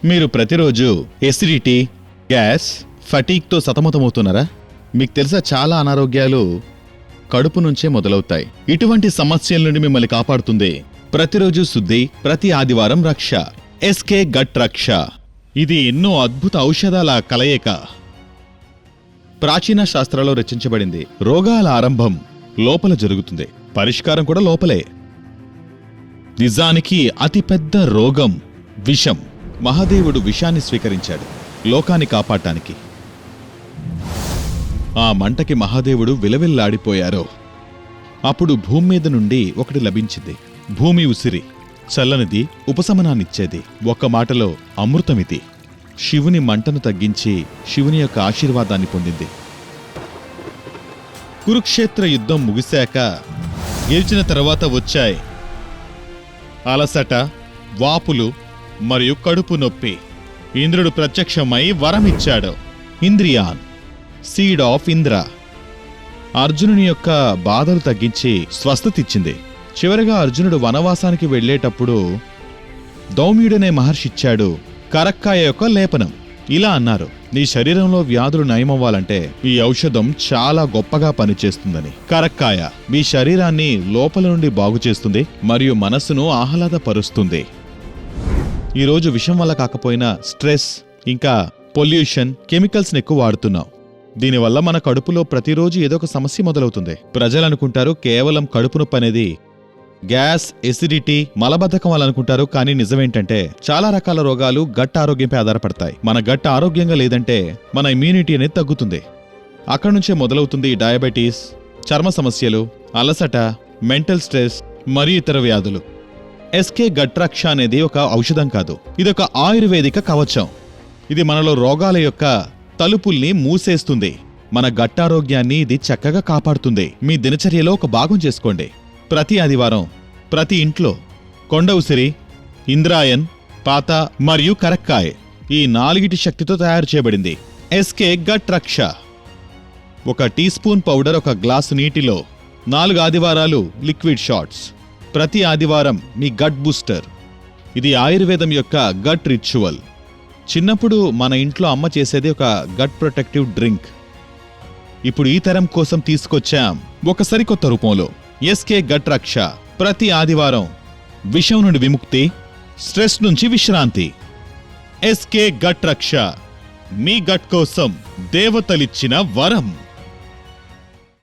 మీరు ప్రతిరోజు acidity, gas, ఫటీక్తో సతమతమవుతున్నారా? మీకు తెలుసా, చాలా అనారోగ్యాలు కడుపు నుంచే మొదలవుతాయి. ఇటువంటి సమస్యల నుండి మిమ్మల్ని కాపాడుతుంది ప్రతిరోజు శుద్ధి, ప్రతి ఆదివారం రక్ష. ఎస్కే గట్ రక్ష. ఇది ఎన్నో అద్భుత ఔషధాల కలయిక. ప్రాచీన శాస్త్రాల్లో రచించబడింది. రోగాల ఆరంభం లోపల జరుగుతుంది, పరిష్కారం కూడా లోపలే. నిజానికి అతిపెద్ద రోగం విషం. మహాదేవుడు విషాన్ని స్వీకరించాడు లోకాన్ని కాపాడటానికి. ఆ మంటకి మహాదేవుడు విలవిల్లాడిపోయారో అప్పుడు భూమి మీద నుండి ఒకటి లభించింది. భూమి ఉసిరి, చల్లనిది, ఉపశమనాన్నిచ్చేది. ఒక్క మాటలో అమృతమిది. శివుని మంటను తగ్గించి శివుని యొక్క ఆశీర్వాదాన్ని పొందింది. కురుక్షేత్ర యుద్ధం ముగిశాక గెలిచిన తర్వాత వచ్చాయి అలసట, వాపులు మరియు కడుపు నొప్పి. ఇంద్రుడు ప్రత్యక్షమై వరమిచ్చాడు. ఇంద్రియాన్, సీడ్ ఆఫ్ ఇంద్ర, అర్జునుని యొక్క బాధలు తగ్గించి స్వస్థతిచ్చింది. చివరిగా అర్జునుడు వనవాసానికి వెళ్లేటప్పుడు దౌమ్యుడనే మహర్షిచ్చాడు కరక్కాయ యొక్క లేపనం. ఇలా అన్నారు, నీ శరీరంలో వ్యాధులు నయమవ్వాలంటే ఈ ఔషధం చాలా గొప్పగా పనిచేస్తుందని. కరక్కాయ మీ శరీరాన్ని లోపల నుండి బాగు చేస్తుంది మరియు మనస్సును ఆహ్లాదపరుస్తుంది. ఈరోజు విషం వల్ల కాకపోయినా స్ట్రెస్, ఇంకా పొల్యూషన్, కెమికల్స్ని ఎక్కువ వాడుతున్నాం. దీనివల్ల మన కడుపులో ప్రతిరోజు ఏదో ఒక సమస్య మొదలవుతుంది. ప్రజలు అనుకుంటారు కేవలం కడుపు నొప్పి అనేది గ్యాస్, ఎసిడిటీ, మలబద్ధకం వల్ల అనుకుంటారు. కానీ నిజమేంటంటే చాలా రకాల రోగాలు గట్ ఆరోగ్యంపై ఆధారపడతాయి. మన గట్ ఆరోగ్యంగా లేదంటే మన ఇమ్యూనిటీ అనేది తగ్గుతుంది. అక్కడి నుంచే మొదలవుతుంది డయాబెటీస్, చర్మ సమస్యలు, అలసట, మెంటల్ స్ట్రెస్ మరియు ఇతర వ్యాధులు. ఎస్కే గట్ రక్ష అనేది ఒక ఔషధం కాదు, ఇదొక ఆయుర్వేదిక కవచం. ఇది మనలో రోగాల యొక్క తలుపుల్ని మూసేస్తుంది. మన గట్టారోగ్యాన్ని ఇది చక్కగా కాపాడుతుంది. మీ దినచర్యలో ఒక భాగం చేసుకోండి. ప్రతి ఆదివారం ప్రతి ఇంట్లో కొండ ఉసిరి, ఇంద్రాయన్, పాత మరియు కరక్కాయ్ ఈ 4 శక్తితో తయారు చేయబడింది ఎస్కే గట్ రక్ష. 1 టీ స్పూన్ పౌడర్ 1 గ్లాసు నీటిలో 4 ఆదివారాలు లిక్విడ్ షాట్స్. ప్రతి ఆదివారం మీ గట్ బూస్టర్. ఇది ఆయుర్వేదం యొక్క గట్ రిచువల్. చిన్నప్పుడు మన ఇంట్లో అమ్మ చేసేది ఒక గట్ ప్రొటెక్టివ్ డ్రింక్. ఇప్పుడు ఈ తరం కోసం తీసుకొచ్చాం ఒక సరికొత్త రూపంలో ఎస్కే గట్ రక్ష. ప్రతి ఆదివారం విషం నుండి విముక్తి, స్ట్రెస్ నుంచి విశ్రాంతి. ఎస్కే గట్ రక్ష మీ గట్ కోసం దేవతలిచ్చిన వరం.